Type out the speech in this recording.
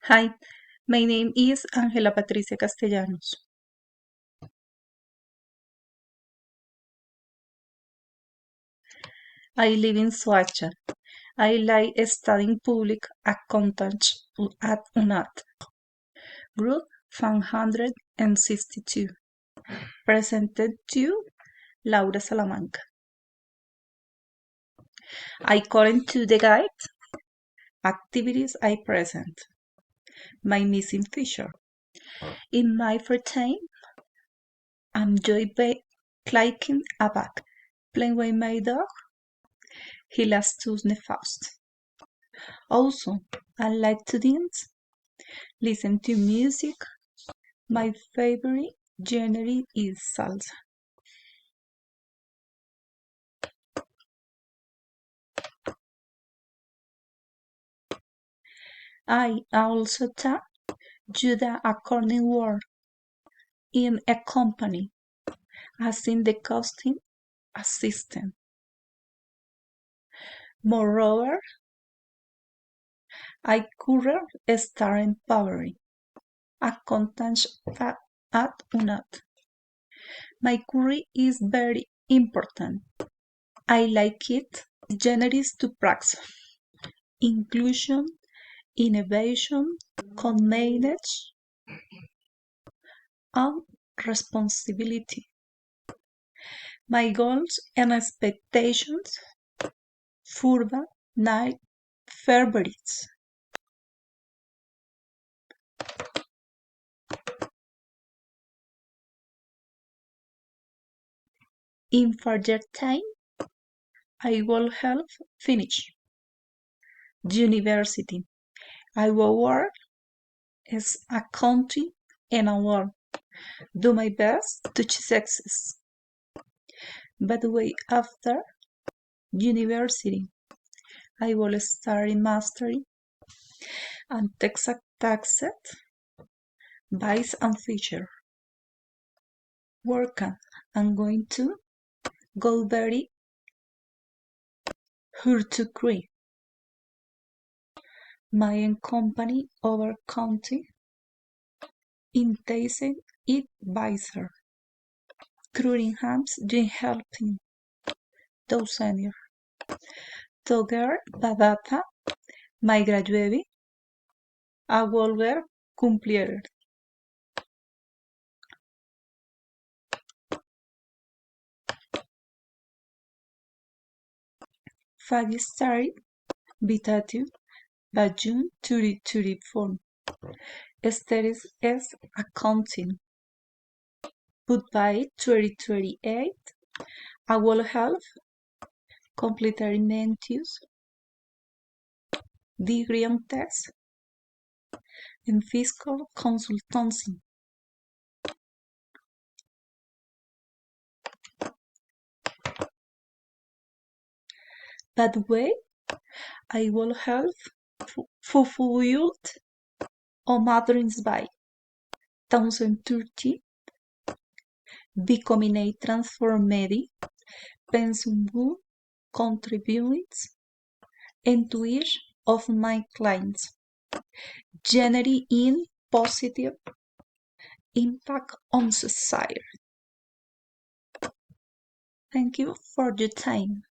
Hi, my name is Ángela Patricia Castellanos. I live in Soacha. I like studying public accountancy at UNAT. Group 162. Presented to Laura Salamanca. According to the guide, activities I present. My missing feature. In my free time, I enjoy clicking a bag, playing with my dog. He loves to sniff fast. Also, I like to dance, listen to music. My favorite genre is salsa. I also taught Judah according work in a company as in the costume assistant. Moreover, I currently start empowering accountants at UNAT. My career is very important. I like it. Generates to practice, inclusion, innovation, co-manage, and responsibility. My goals and expectations for the night favorites. In further time, I will help finish university. I will work as accounting and I will do my best to success. By the way, after university, I will study mastery and tax vice and feature. Work I'm going to go very hard to create my company over county intensive advisor. Crewing hams doing helping those senior. Together badata my graduate a volver cumplir. 5-star Vitatu by June 2024. Studies as accounting. But by 2028, I will have completed Mentius degree and test in fiscal consultancy. By the way, I will have fulfilled on Madrins by 2030 becoming a transformed pensum contributes into each of my clients, generating positive impact on society. Thank you for your time.